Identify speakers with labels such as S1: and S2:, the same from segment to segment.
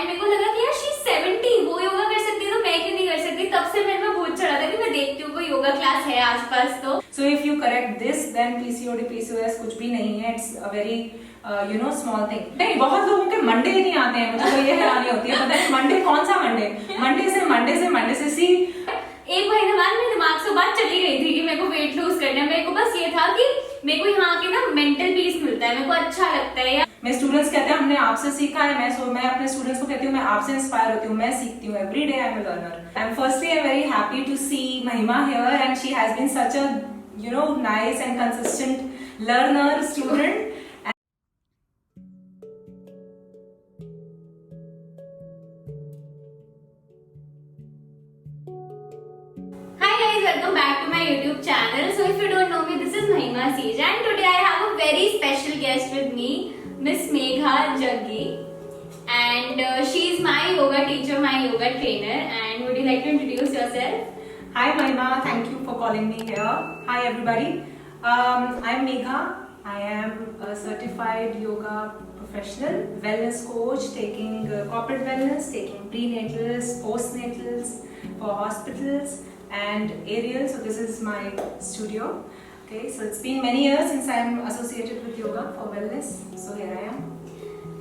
S1: And मेरे को लगा कि यार शी 70, वो योगा कर सकती है तो मैं क्यों नहीं कर सकती। तब से मेरे में भूत चढ़ा था कि मैं देखती हूँ कोई योगा क्लास है आसपास तो।
S2: So if you correct this, then PCOD, PCOS कुछ भी नहीं है. It's a very small thing. नहीं, बहुत लोगों के मंडे नहीं आते हैं, मुझे तो ये हैरानी होती है. पता है मंडे कौन सा मंडे से सी.
S1: एक महीने बाद मेरे दिमाग से बात चली गई थी कि मेरे को वेट लूज करना है। मेरे को बस ये था कि मेरे को यहाँ के ना मेंटल पीस मिलता है, मेरे को अच्छा लगता है।
S2: मेरे स्टूडेंट्स कहते हैं हमने आपसे सीखा है. मैं अपने स्टूडेंट्स को कहती हूँ मैं आपसे इंस्पायर होती हूँ, मैं सीखती हूँ. Every day I am a learner. And firstly I am very happy to see Mahima here and she has been such a nice and consistent learner, student.
S1: Hi guys, welcome back to my YouTube channel. So if you don't know me, this is Mahima Sej and today I have a very special guest with me, Miss Megha Jaggi, and she is my yoga teacher, my yoga trainer. And would you like to introduce yourself?
S2: Hi Mahima, thank you for calling me here. Hi everybody. I'm Megha. I am a certified yoga professional, wellness coach, taking corporate wellness, taking prenatals, postnatals for hospitals and aerial. So this is my studio. Okay, so it's been many years since I'm associated with yoga for wellness. So here I am.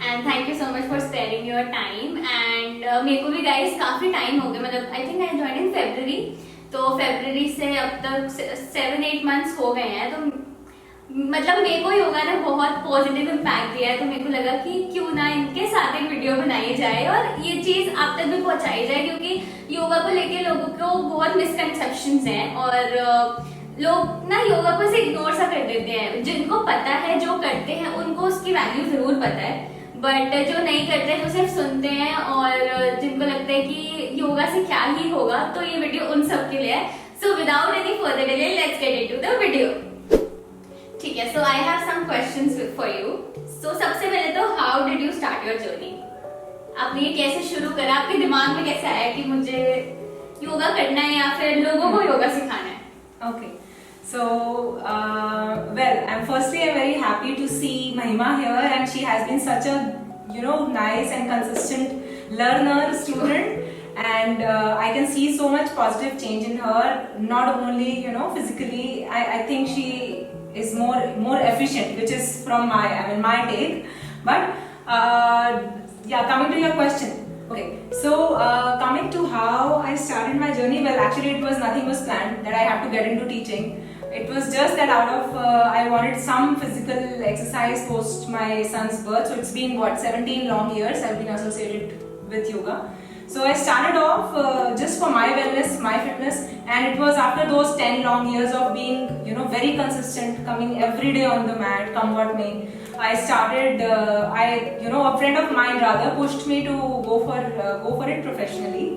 S1: And thank you so much for sparing your time. And मेरे को भी guys काफी time हो गया, मतलब I think I joined in February. तो फरवरी से अब तक 7-8 मंथ्स हो गए हैं। तो मतलब मेरे को योगा ने बहुत पॉजिटिव इम्पैक्ट दिया है। तो मेरे को लगा कि क्यों ना इनके साथ एक वीडियो बनाई जाए और ये चीज आप तक भी पहुंचाई जाए, क्योंकि योगा को लेके लोगों को बहुत मिसकंसेप्शंस हैं और लोग ना योगा को से इग्नोर सा कर देते हैं। जिनको पता है, जो करते हैं, उनको उसकी वैल्यू जरूर पता है, बट जो नहीं करते जो सिर्फ सुनते हैं और जिनको लगता है कि योगा से क्या ही होगा, तो ये वीडियो उन सब के लिए है। So without any further delay let's get into the video. ठीक है, so I have some questions for you. सो सबसे पहले तो how did you start your journey? आपने ये कैसे शुरू करा? आपके दिमाग में कैसे आया कि मुझे योगा करना है या फिर लोगों को योगा सिखाना है?
S2: Okay. So, I'm very happy to see Mahima here and she has been such a, nice and consistent learner, student. And I can see so much positive change in her, not only, physically, I think she is more efficient, which is from my take. But, coming to your question. Okay, so coming to how I started my journey, well actually nothing was planned that I have to get into teaching. It was just that out of I wanted some physical exercise post my son's birth. So it's been 17 long years I've been associated with yoga. So I started off just for my wellness, my fitness, and it was after those 10 long years of being very consistent, coming every day on the mat, come what may. I started, a friend of mine rather pushed me to go for it professionally,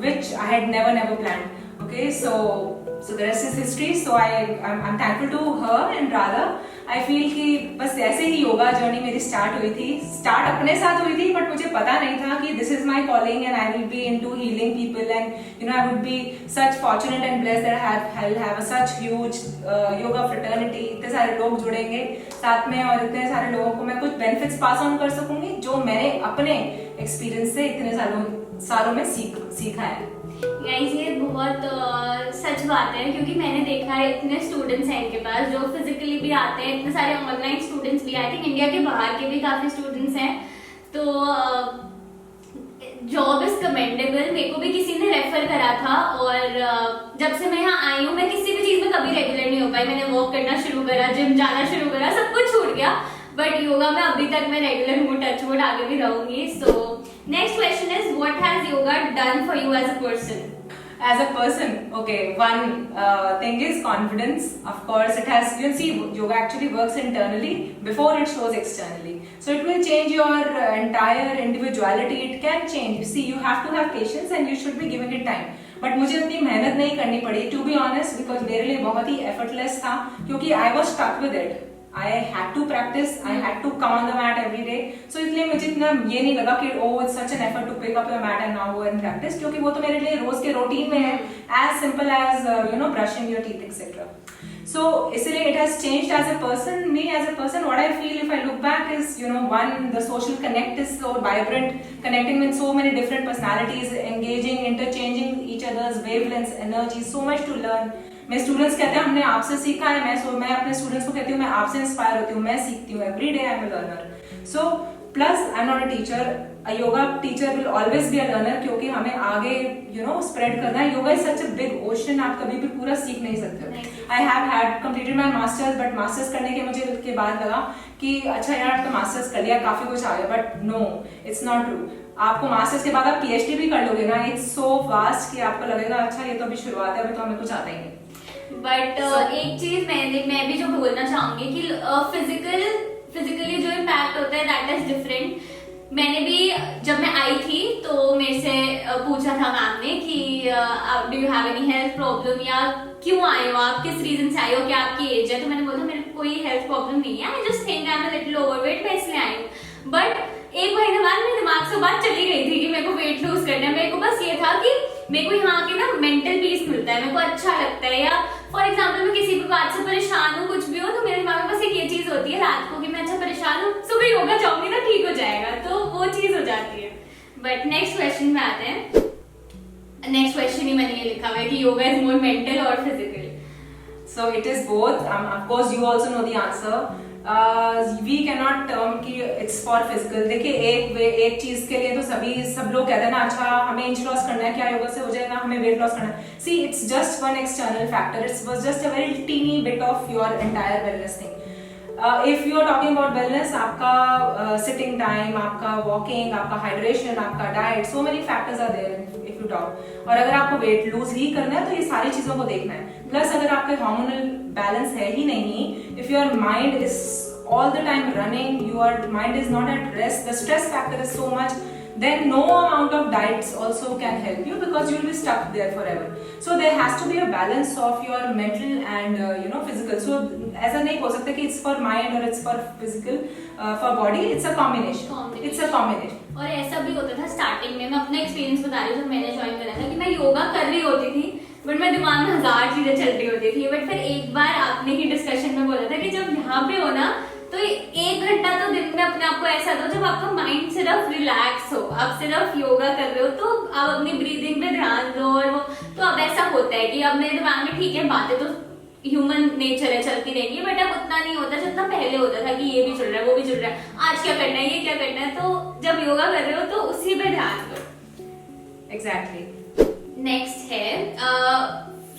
S2: which I had never planned. Okay, so the rest is history. So I'm thankful to her and rather I feel कि बस ऐसे ही yoga journey मेरी start हुई थी. Start अपने साथ हुई थी, बट मुझे पता नहीं था कि this is my calling and I will be into healing people and I would be such fortunate and blessed that I'll have such huge yoga fraternity. इतने सारे लोग जुड़ेंगे साथ में और इतने सारे लोगों को मैं कुछ बेनिफिट्स पास ऑन कर सकूंगी जो मैंने अपने एक्सपीरियंस से इतने सालों में सीखा है.
S1: गाइस ये बहुत सच बात है, क्योंकि मैंने देखा है इतने स्टूडेंट्स हैं इनके पास जो फिजिकली भी आते हैं, इतने सारे ऑनलाइन स्टूडेंट्स भी, आई थिंक इंडिया के बाहर के भी काफी स्टूडेंट्स हैं. तो जॉब इज कमेंडेबल. मेरे को भी किसी ने रेफर करा था और जब से मैं यहाँ आई हूँ मैं किसी भी चीज में कभी रेगुलर नहीं हो पाई. मैंने वॉक करना शुरू करा, जिम जाना शुरू करा, सब कुछ छूट गया, बट योगा में अभी तक मैं रेगुलर हूँ, टच वुड, आगे भी रहूंगी. So next question is what has yoga done for you as a person?
S2: As a person, okay, one thing is confidence. Of course, it has, yoga actually works internally before it shows externally. So it will change your entire individuality. It can change. See, you have to have patience and you should be giving it time. But मुझे इतनी मेहनत नहीं करनी पड़ी, to be honest, because मेरे लिए बहुत ही effortless था, क्योंकि I was stuck with it. I had to practice, I had to come on the mat every day. So इसलिए मुझे इतना ये नहीं लगा कि oh it's such an effort to pick up your mat and now go and practice, क्योंकि वो तो मेरे लिए रोज के रूटीन में है, as simple as brushing your teeth etc. So इसलिए it has changed as a person. Me as a person, what I feel if I look back is, one, the social connect is so vibrant, connecting with so many different personalities, engaging, interchanging each other's wavelengths, energy, so much to learn. मैं students कहते हैं हमने आपसे सीखा है, मैं अपने students को कहती हूँ मैं आपसे इंस्पायर होती हूँ, मैं सीखती हूँ, every day I am a learner. So plus I am not a teacher, a yoga teacher will always be a learner, क्योंकि हमें आगे स्प्रेड करना है. Yoga is such a big ocean, आप कभी भी पूरा सीख नहीं सकते. I have had completed my masters, but masters करने के मुझे के बाद लगा कि अच्छा यार तो मास्टर्स कर लिया, काफी कुछ आ गया, but no, it's not true. आपको मास्टर्स के बाद आप पीएचडी भी कर लोगे ना, इट्स सो वास्ट कि आपको लगेगा अच्छा ये तो अभी शुरुआत है, अभी तो हमें कुछ आता ही नहीं.
S1: बट एक चीज मैं भी जो बोलना चाहूंगी कि फिजिकली जो इम्पैक्ट होता है दैट इज डिफरेंट. मैंने भी जब मैं आई थी तो मेरे से पूछा था मैम ने कि do you have any health problem, या क्यों आए हो आप, किस रीजन से आए हो, क्या आपकी एज है. तो मैंने बोला मेरे कोई हेल्थ प्रॉब्लम नहीं है, I just think I am a little overweight, मैं इसलिए आई हूँ. बट एक महीने बाद मेरे दिमाग से बात चली गई थी कि मेरे को वेट लूज करना है. मेरे को बस ये था कि मेरे को यहाँ के ना मेंटल पीस मिलता है, मेरे को अच्छा लगता है. या फॉर एग्जाम्पल मैं किसी भी बात से परेशान हूँ, कुछ भी हो, तो मेरे दिमाग में बस एक ये चीज होती है रात को कि मैं अच्छा परेशान हूँ, सुबह योगा जाऊंगी ना ठीक हो जाएगा, तो वो चीज हो जाती है. बट नेक्स्ट क्वेश्चन में आते हैं. नेक्स्ट क्वेश्चन ही मैंने ये लिखा हुआ है कि योगा इज मोर मेंटल और physical.
S2: So it is both. Of course, you also know the answer. We cannot term कि it's for physical. देखिए एक चीज के लिए तो सब लोग कहते हैं ना, अच्छा हमें इंच लॉस करना है, क्या योगा से हो जाएगा, हमें वेट लॉस करना है. See, it's just one external factor. It was just a very teeny bit of your entire wellness thing. If you are talking about wellness, आपका sitting time, आपका walking, आपका hydration, आपका diet, so many factors are there if you talk. और अगर आपको weight lose ही करना है तो ये सारी चीजों को देखना है. प्लस अगर आपके हार्मोनल बैलेंस है ही नहीं, if your mind is all the time running, your mind is not at rest, the stress factor is so much, then no amount of diets also can help you because you will be stuck there forever. So there has to be a balance of your mental and physical. So ऐसा नहीं हो सकता कि it's for mind or it's for physical, for body. It's a combination. It's a combination.
S1: और ऐसा भी होता था स्टार्टिंग में, मैं अपना एक्सपीरियंस बता रही हूँ, जब मैंने ज्वाइन करा था कि मैं योगा कर रही होती थी बट मेरे दिमाग में 1000 चीजें चल रही होती थी. बट फिर एक बार आपने ही डिस्कशन में बोला था कि जब यहाँ पे हो ना तो 1 घंटा तो दिन में अपने आप को ऐसा दो जब आपका माइंड सिर्फ रिलैक्स हो, आप सिर्फ योगा कर रहे हो, तो आप अपनी ब्रीदिंग पे ध्यान दो. और वो तो अब ऐसा होता है कि अब मेरे दिमाग में ठीक है बातें तो ह्यूमन नेचर है, चलती रहेंगी, बट अब उतना नहीं होता जितना पहले होता था कि ये भी चल रहा है, वो भी चल रहा है, आज क्या करना है, ये क्या करना है. तो जब योगा कर रहे हो तो उसी पे ध्यान दो.
S2: Exactly.
S1: नेक्स्ट है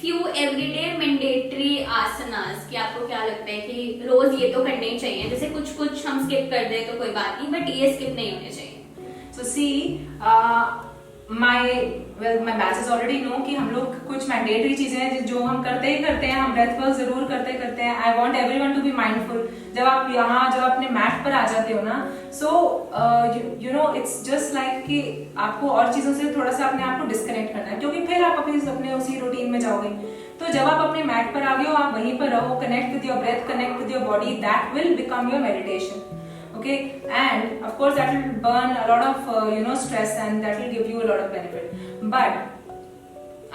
S1: फ्यू एवरीडे मैंडेटरी आसनास, कि आपको क्या लगता है कि रोज ये तो करने ही चाहिए. जैसे कुछ हम स्किप कर दे तो कोई बात नहीं, बट ये स्किप नहीं होने चाहिए.
S2: So see, my batches already know कि हम लोग कुछ मैंडेटरी चीजें हैं जो हम करते ही करते हैं. हम ब्रेथ वर्क जरूर करते हैं. I want everyone to be mindful. जब अपने मैट पर आ जाते हो ना, सो इट्स जस्ट लाइक कि आपको और चीजों से थोड़ा सा अपने आप को डिस्कनेक्ट करना है, क्योंकि फिर आप अपने उसी रूटीन में जाओगे. तो जब आप अपने मैट पर आ गए हो, आप वहीं पर रहो, connect with your breath, connect with your body, that will become your meditation. Okay, and of course that will burn a lot of stress and that will give you a lot of benefit. But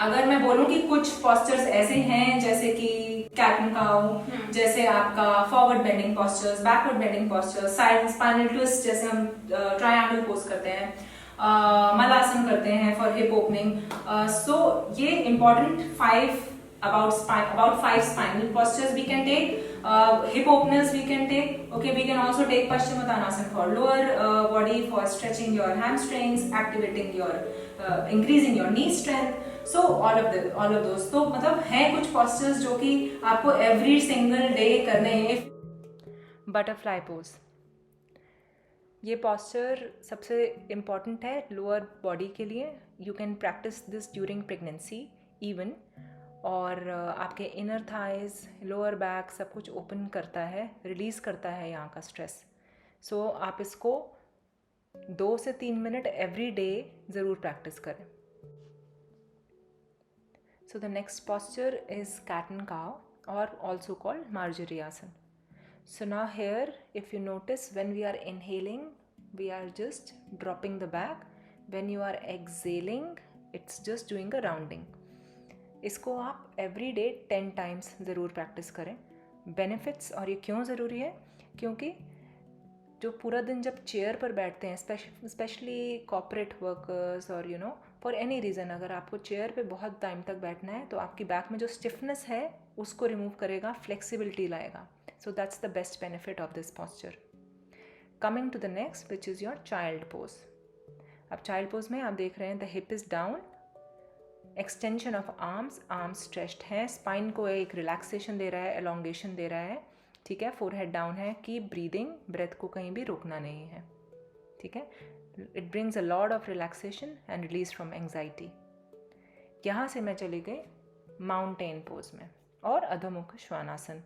S2: अगर मैं बोलूँ कि कुछ postures ऐसे हैं जैसे कि cat and cow, जैसे आपका forward bending postures, backward bending postures, side spinal twist, जैसे हम triangle pose करते हैं, मलासन करते हैं for hip opening. So ये important 5 about 5 spinal postures we can take. Hip openers we can take. Okay, we can also take Paschimottanasana for lower body, for stretching your hamstrings, activating your increasing your knee strength. So all of those. तो मतलब हैं कुछ postures जो कि आपको every single day करने हैं. Butterfly pose. ये posture सबसे important है lower body के लिए. You can practice this during pregnancy even. और आपके इनर थाइज, लोअर बैक सब कुछ ओपन करता है, रिलीज़ करता है यहाँ का स्ट्रेस. सो आप इसको 2 से 3 मिनट एवरी डे ज़रूर प्रैक्टिस करें. So the next posture is cat and cow और also called marjari asan. So now here if you notice when we are inhaling we are just dropping the back, when you are exhaling it's just doing a rounding.
S3: इसको आप every day 10 times ज़रूर practice करें। Benefits, और ये क्यों ज़रूरी है, क्योंकि जो पूरा दिन जब चेयर पर बैठते हैं, स्पेशली कॉर्पोरेट वर्कर्स और फॉर एनी रीज़न, अगर आपको चेयर पे बहुत टाइम तक बैठना है तो आपकी बैक में जो स्टिफनेस है उसको रिमूव करेगा, फ्लेक्सिबिलिटी लाएगा। So that's the best benefit of this posture. Coming to the next, which is your child pose. अब चाइल्ड पोज में आप देख रहे हैं the hip is down, extension of arms stretched हैं, स्पाइन को एक रिलैक्सेशन दे रहा है, एलोंगेशन दे रहा है, ठीक है। फोरहेड डाउन है, कीप ब्रीदिंग, ब्रेथ को कहीं भी रोकना नहीं है, ठीक है। It brings a lot of relaxation and release from anxiety. यहाँ से मैं चली गई माउंटेन पोज में और अधोमुख श्वानासन।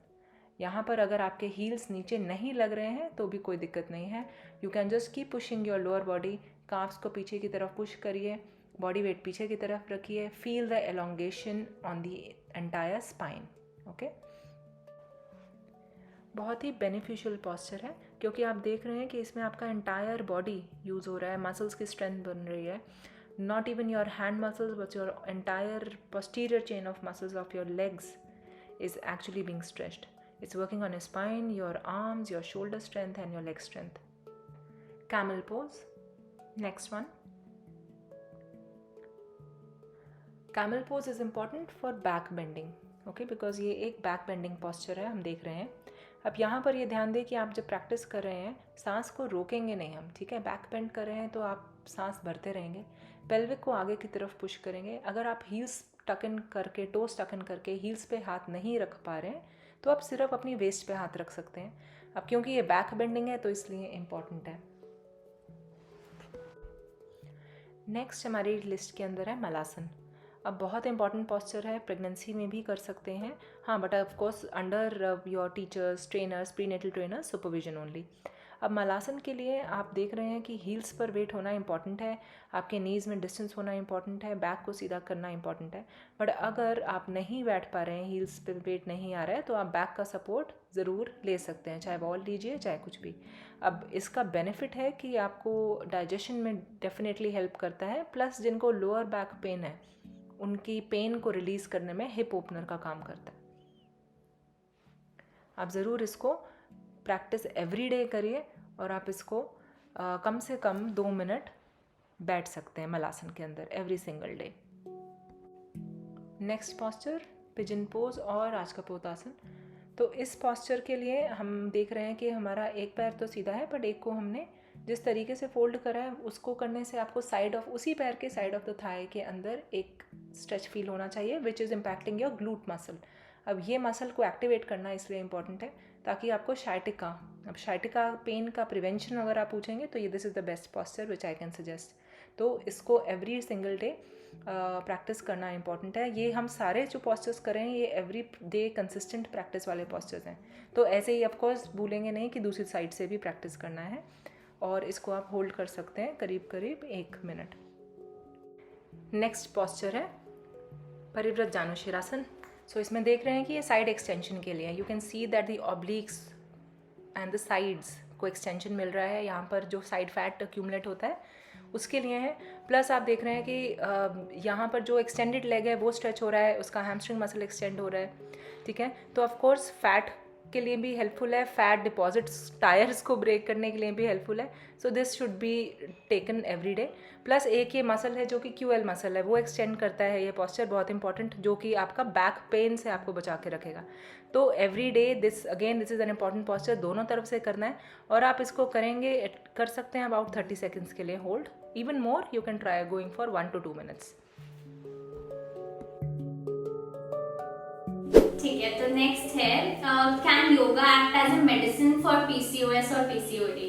S3: यहाँ पर अगर आपके हील्स नीचे नहीं लग रहे हैं तो भी कोई दिक्कत नहीं है, you can just keep pushing your lower body, carbs को पीछे की तरफ पुश करिए, बॉडी वेट पीछे की तरफ रखिए, feel the elongation on the entire spine, okay. बहुत ही बेनिफिशियल पॉस्चर है क्योंकि आप देख रहे हैं कि इसमें आपका एंटायर बॉडी यूज़ हो रहा है, मसल्स की स्ट्रेंथ बन रही है, not even your hand muscles but your entire posterior chain of muscles of your legs is actually being stretched. It's working on your spine, your arms, your shoulder strength and your leg strength. Camel pose, next one. Camel pose is important for back bending, okay, because ये एक back bending posture है, हम देख रहे हैं। अब यहाँ पर ये ध्यान दें कि आप जब प्रैक्टिस कर रहे हैं सांस को रोकेंगे नहीं हम, ठीक है। बैक बेंड कर रहे हैं तो आप सांस भरते रहेंगे, पेल्विक को आगे की तरफ पुश करेंगे। अगर आप हील्स टकन करके, टोस टकन करके हील्स पे हाथ नहीं रख पा रहे हैं तो आप सिर्फ अपनी वेस्ट पे हाथ रख सकते हैं। अब क्योंकि ये बैक बेंडिंग है तो इसलिए इम्पॉर्टेंट है। नेक्स्ट हमारी लिस्ट के अंदर है मलासन। अब बहुत इंपॉर्टेंट पॉस्चर है, प्रेगनेंसी में भी कर सकते हैं, हाँ, but of course under your teachers, trainers, prenatal trainers supervision only. अब मलासन के लिए आप देख रहे हैं कि हील्स पर वेट होना इंपॉर्टेंट है, आपके नीज़ में डिस्टेंस होना इंपॉर्टेंट है, बैक को सीधा करना इंपॉर्टेंट है। बट अगर आप नहीं बैठ पा रहे हैं, हील्स पर वेट नहीं आ रहा है, तो आप बैक का सपोर्ट ज़रूर ले सकते हैं, चाहे बॉल लीजिए चाहे कुछ भी। अब इसका बेनिफिट है कि आपको डाइजेशन में डेफिनेटली हेल्प करता है, प्लस जिनको लोअर बैक पेन है उनकी पेन को रिलीज़ करने में हिप ओपनर का काम करता है। आप ज़रूर इसको प्रैक्टिस एवरी डे करिए और आप इसको कम से कम 2 मिनट बैठ सकते हैं मलासन के अंदर every single day. Next posture pigeon pose और राजकपोतासन। तो इस पॉस्चर के लिए हम देख रहे हैं कि हमारा एक पैर तो सीधा है बट एक को हमने जिस तरीके से फोल्ड करा है उसको करने से आपको उसी पैर के साइड ऑफ द थाई के अंदर एक स्ट्रेच फील होना चाहिए which is impacting your glute muscle. अब ये मसल को एक्टिवेट करना इसलिए इम्पॉर्टेंट है ताकि आपको शाइटिका पेन का प्रिवेंशन अगर आप पूछेंगे तो ये this is the best posture which I can suggest. तो इसको एवरी सिंगल डे प्रैक्टिस करना इंपॉर्टेंट है। ये हम सारे जो पॉस्चर्स करें ये एवरी डे कंसिस्टेंट प्रैक्टिस वाले पॉस्चर्स हैं, तो ऐसे ही ऑफकोर्स भूलेंगे नहीं कि दूसरी साइड से भी प्रैक्टिस करना है। और इसको आप होल्ड कर सकते हैं करीब 1 मिनट। नेक्स्ट पॉस्चर है परिव्रत जानुशिरासन। सो इसमें देख रहे हैं कि ये साइड एक्सटेंशन के लिए, you can see that the ऑब्लिक्स and the sides को एक्सटेंशन मिल रहा है, यहाँ पर जो साइड फैट एक्यूमुलेट होता है उसके लिए है। प्लस आप देख रहे हैं कि यहाँ पर जो एक्सटेंडेड लेग है वो स्ट्रेच हो रहा है, उसका हैमस्ट्रिंग मसल एक्सटेंड हो रहा है, ठीक है। तो ऑफ कोर्स फैट के लिए भी हेल्पफुल है, फैट डिपॉजिट्स टायर्स को ब्रेक करने के लिए भी हेल्पफुल है। So this should be taken every day. Plus एक ये मसल है जो कि QL मसल है, वो एक्सटेंड करता है ये पॉस्चर, बहुत इंपॉर्टेंट, जो कि आपका बैक पेन से आपको बचा के रखेगा। तो every day this is an important posture, दोनों तरफ से करना है। और आप इसको कर सकते हैं अबाउट 30 सेकेंड्स के लिए hold, even more you can try going for 1 to 2 minutes।
S1: ठीक है, तो नेक्स्ट है can yoga act as a medicine for PCOS और PCOD?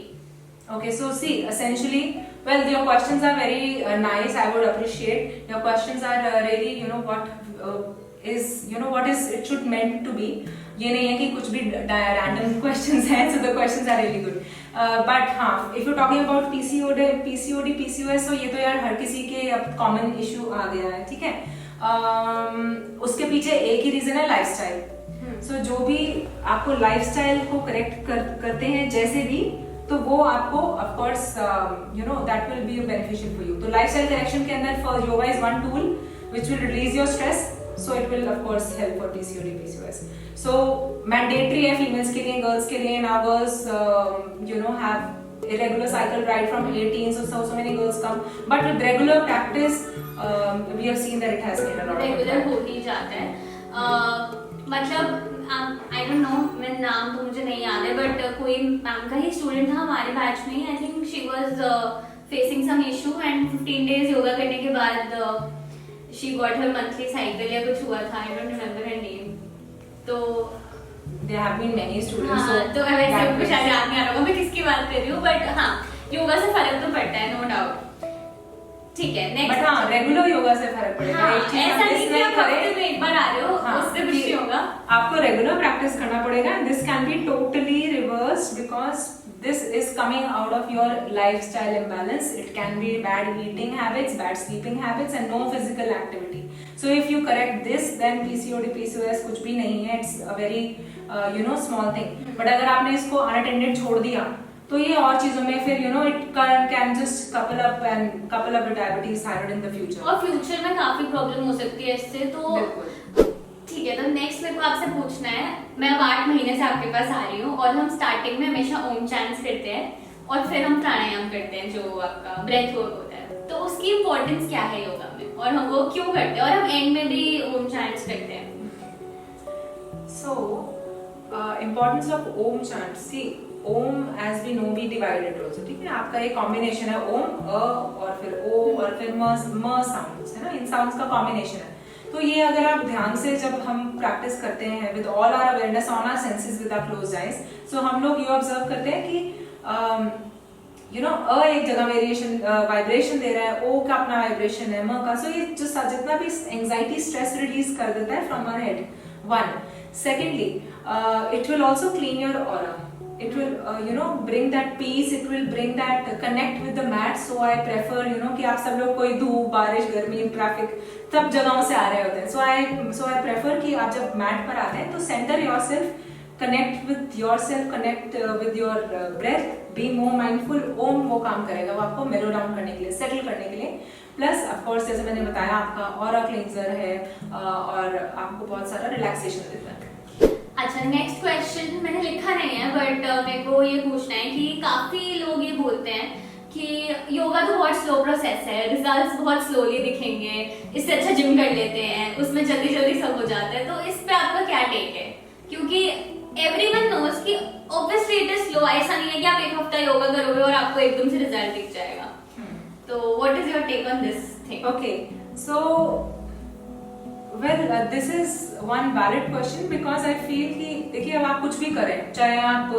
S2: Okay, so see, essentially, well, your questions are very nice. I would appreciate your questions are really, what is it should meant to be. ये नहीं है कि कुछ भी random questions हैं, so the questions are really good. But हाँ, if you're talking about PCOD, PCOS, तो ये तो यार हर किसी के अब common issue आ गया है, ठीक है। उसके पीछे एक ही रीजन है लाइफस्टाइल। सो जो भी आपको लाइफस्टाइल को करेक्ट करते हैं जैसे भी, तो वो आपको of course that will be beneficial for you. तो लाइफस्टाइल करेक्शन के अंदर for yoga is one tool which will release your stress. so it will of course help for PCOD PCOS. So mandatory है females के लिए, girls के लिए. Now girls have irregular cycle right from 18, so many girls come, but with regular practice we have seen that it has made a lot of
S1: regular
S2: impact.
S1: हो ही जाता है. मतलब I don't know, मैं नाम तो मुझे नहीं याद है, बट कोई मैम का ही स्टूडेंट था हमारे बैच में. I think she was facing some issue and 15 days yoga करने के बाद she got her monthly cycle या कुछ हुआ था. I don't remember her name. तो
S2: There have been many students.
S1: हाँ,
S2: so
S1: तो वैसे
S2: that
S1: कुछ
S2: way-
S1: याद नहीं आ रहा होगा मैं किसकी बात कर रही हूँ, बट हाँ योगा से फर्क तो पड़ता है, नो डाउट. ठीक है,
S2: बट
S1: नेक्स्ट.
S2: हाँ रेगुलर योगा से फर्क पड़ेगा.
S1: हाँ,
S2: एक चीज
S1: ऐसा
S2: आप
S1: नहीं
S2: miss
S1: कि
S2: नहीं
S1: आप
S2: करें.
S1: हफ्ते में एक बार आ रहे हो
S2: हाँ,
S1: उससे कुछ नहीं होगा.
S2: आपको रेगुलर प्रैक्टिस करना पड़ेगा. This can be totally reverse because this is coming out of your lifestyle imbalance. It can be bad eating habits, bad sleeping habits and no physical activity. So if you correct this then PCOD PCOS कुछ भी नहीं है. It's a very small thing. But अगर आपने इसको unattended छोड़ दिया तो ये और चीजों में फिर it can just couple up with diabetes, thyroid in the future.
S1: और फ्यूचर में काफी प्रॉब्लम हो सकती है इससे. तो
S2: बिल्कुल.
S1: ठीक है, तो नेक्स्ट मेरे को आपसे पूछना है. मैं अब 8 महीने से आपके पास आ रही हूँ और हम स्टार्टिंग में हमेशा ओम चैंट्स करते हैं और फिर हम प्राणायाम करते हैं जो आपका ब्रेथ वर्क होता है. तो उसकी इम्पोर्टेंस क्या है योगा में और हम वो क्यों करते हैं, और हम एंड में भी ओम चैंट्स करते हैं.
S2: So, importance of Om chant. See, Om as we know we divided also. ठीक है, आपका एक कॉम्बिनेशन है ओम और फिर ओ और फिर म साउंड्स है ना. इन साउंड्स का कॉम्बिनेशन है. तो ये अगर आप ध्यान से जब हम प्रैक्टिस करते हैं with all our awareness on our senses with our closed eyes, so हम लोग ये ऑब्जर्व करते हैं कि अ एक जगह वेरिएशन वाइब्रेशन दे रहा है, ओ का अपना वाइब्रेशन है, म का. सो ये जो जितना भी एंजाइटी स्ट्रेस रिलीज कर देता है from our head. One. Secondly, it will also clean your aura. It will, bring that peace. It will bring that connect with the mat. So I prefer, कि आप सब लोग कोई धूप, बारिश, गर्मी, ट्रैफिक सब जगहों से आ रहे होते हैं. So I prefer कि आप जब मैट पर आते हैं तो center yourself, connect with yourself, connect with your breath, be more mindful. ओम वो काम करेगा, वो आपको मेलो डाउन करने के लिए, सेटल करने के लिए. प्लस ऑफ कोर्स जैसे मैंने बताया आपका ऑरा क्लींजर है और आपको बहुत सारा रिलैक्सेशन देता है.
S1: अच्छा, नेक्स्ट क्वेश्चन मैंने लिखा नहीं है बट मेरे को ये पूछना है कि काफी लोग ये बोलते हैं कि योगा तो बहुत स्लो प्रोसेस है, रिजल्ट्स बहुत स्लोली दिखेंगे, इससे अच्छा जिम कर लेते हैं, उसमें जल्दी जल्दी सब हो जाता है. तो इस पे आपका क्या टेक है? क्योंकि एवरीवन नोज कि ऑब्वियसली इट इज स्लो. ऐसा नहीं है कि आप एक हफ्ता योगा करोगे और आपको एकदम से रिजल्ट दिख जाएगा. तो what is your take on this thing?
S2: Okay, so this is one valid question because I feel कि देखिए अब आप कुछ भी करें, चाहे आप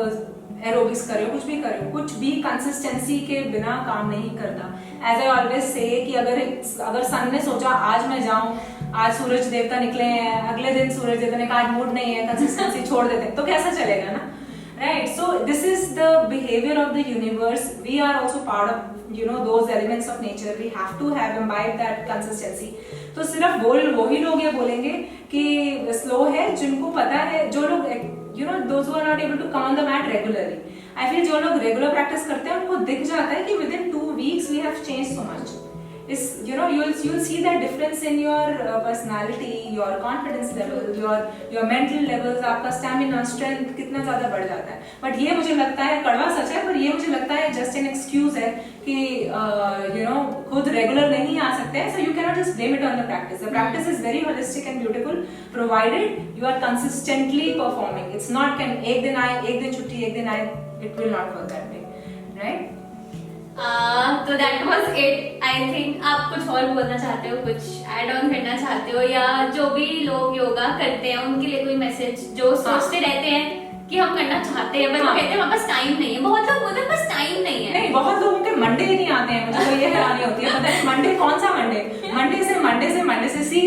S2: एरोबिक्स करें, कुछ भी करें, कुछ भी कंसिस्टेंसी के बिना काम नहीं करता. एज आई ऑलवेज से कि अगर सन ने सोचा आज मैं जाऊं, आज सूरज देवता निकले हैं, अगले दिन सूरज देवता ने कहा आज मूड नहीं है, कंसिस्टेंसी छोड़ देते हैं, तो कैसा चलेगा ना. Right, so this is the behavior of the universe. We are also part of those elements of nature. We have to have imbibe that consistency. तो सिर्फ वही लोग ये बोलेंगे कि स्लो है जिनको पता है, जो लोग those who are not able to come on the mat regularly. I feel जो लोग रेगुलर प्रैक्टिस करते हैं उनको दिख जाता है कि within 2 weeks we have changed so much. Is you'll see that difference in your personality, your confidence level, your mental levels, आपका stamina, strength कितना ज्यादा बढ़ जाता है. बट ये मुझे लगता है कड़वा सच है, पर ये मुझे लगता है just an excuse है कि खुद रेगुलर नहीं आ सकते हैं. So you cannot just blame it on the practice. The practice is very holistic and beautiful, provided you are consistently performing. It's not एक दिन आए, एक दिन छुट्टी, एक दिन आए. It will not work that way, right?
S1: तो that was it. I think आप कुछ और बोलना चाहते हो, कुछ ऐड ऑन करना चाहते हो, या जो भी लोग योगा करते हैं उनके लिए कोई मैसेज, जो सोचते रहते हैं कि हम करना चाहते हैं पर वो कहते हैं हमारे पास टाइम नहीं है. बहुत लोग बोलते हैं बस टाइम नहीं है.
S2: नहीं, बहुत लोगों के मंडे ही नहीं आते हैं. मुझे तो ये हैरानी होती है, पता है मंडे कौन सा मंडे से see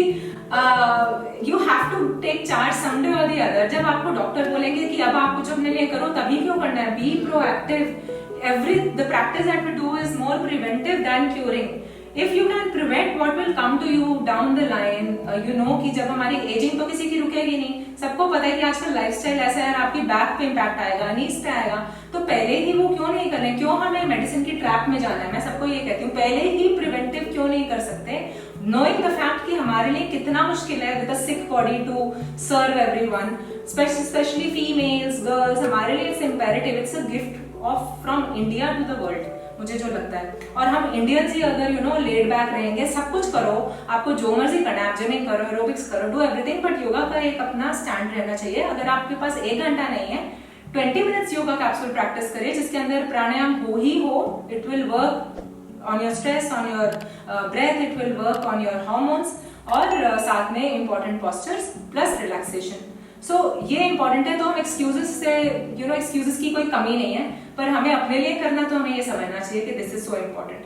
S2: you have to take charge someday or the other. जब आपको डॉक्टर बोलेंगे कि अब आप कुछ अपने लिए करो, तभी क्यों करना है? Be proactive. The practice that we do is more preventive than curing. If you can prevent what will come to you down the line, कि जब हमारी एजिंग तो किसी की रुकेगी नहीं. सबको पता है कि आजकल लाइफस्टाइल ऐसा है, और आपकी बैक पे इम्पैक्ट आएगा, नीज पे आएगा. तो पहले ही वो क्यों नहीं करें? क्यों हमें मेडिसिन की ट्रैप में जाना है? मैं सबको ये कहती हूँ, पहले ही प्रिवेंटिव क्यों नहीं कर सकते? knowing the fact कि हमारे लिए कितना मुश्किल है with a sick body to serve everyone, especially females, girls, हमारे लिए it's imperative, it's a gift of from India to the world, मुझे जो लगता है। और हम इंडियंस ही अगर लेड बैक रहेंगे, सब कुछ करो, आपको जो मर्जी करना है, आप जिमिंग करो, एरोबिक्स करो, डू एवरीथिंग, बट योगा का एक अपना स्टैंड रहना चाहिए। अगर आपके पास 1 घंटा नहीं है, 20 मिनट्स योगा कैप्सूल प्रैक्टिस करिए जिसके अंदर प्राणायाम हो ही हो। It will work on your stress, on your breath, it will work on your hormones, और साथ में important postures plus relaxation. So ये इंपॉर्टेंट है। तो हम एक्सक्यूजेस से एक्सक्यूजेस की कोई कमी नहीं है, पर हमें अपने लिए करना तो हमें ये समझना चाहिए कि दिस इज सो इम्पोर्टेंट।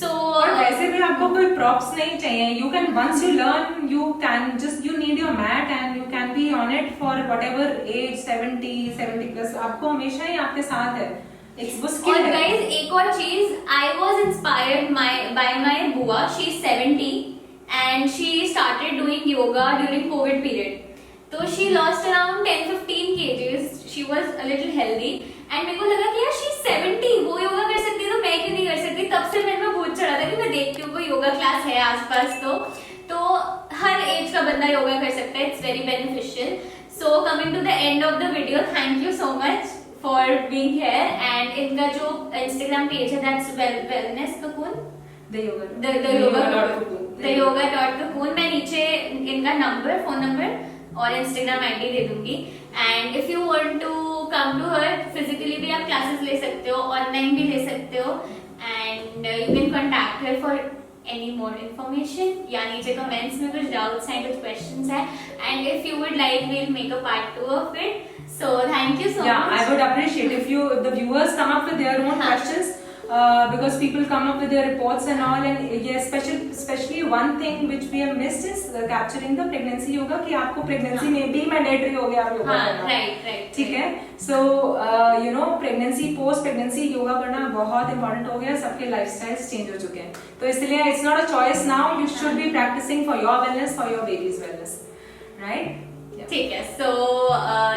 S2: और वैसे भी आपको कोई प्रॉप्स नहीं चाहिए। You can once you learn, you can just you need your mat and you can be on it for whatever age, 70 plus, आपको हमेशा ही आपके साथ है।
S1: और गाइस एक और चीज, I was inspired by my बुआ, she is 70 and she started doing yoga during covid period. तो she lost around 10-15 kgs, she was a little healthy and मेरे को लगा कि यार शी 70, वो योगा कर सकती है तो मैं क्यों नहीं कर सकती। तब से मेरे में भूत चढ़ा था कि मैं देखती हूँ कोई योगा क्लास है आसपास, तो हर एज का बंदा योगा कर सकता है, it's very beneficial. So coming to the end of the video, thank you so much for being here. And इनका जो इंस्टाग्राम पेज है that's wellness cocoon, the yoga.cocoon। मैं नीचे इनका नंबर, फोन नंबर और इंस्टाग्राम आईडी दे दूंगी। And if you want to come to her, physically भी आप क्लासेस ले सकते हो, ऑनलाइन भी ले सकते हो, and you can contact her for any more information, या नीचे कमेंट्स में कुछ डाउट्स हैं, कुछ क्वेश्चंस हैं, and if you would like we'll make a part 2 of इट। So thank you so much.
S2: Yeah, I would appreciate if the viewers come up with their own questions, because people come up with their reports and all, and yes, especially one thing which we have missed is capturing the pregnancy yoga, कि आपको pregnancy में भी mandatory हो गया आप योगा करना।
S1: right,
S2: ठीक है। So pregnancy, post pregnancy yoga करना बहुत important हो गया, सबके lifestyles change हो चुके हैं, तो इसलिए it's not a choice now, you should be practicing for your wellness, for your baby's wellness, right?
S1: ठीक है। So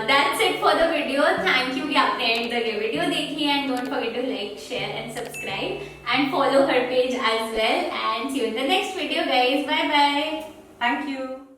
S1: that's it for the video. Thank you कि आपने एंड तक ये वीडियो देखी, and don't forget to like, share and subscribe and follow her page as well, and see you in the next video guys. Bye bye.
S2: Thank you.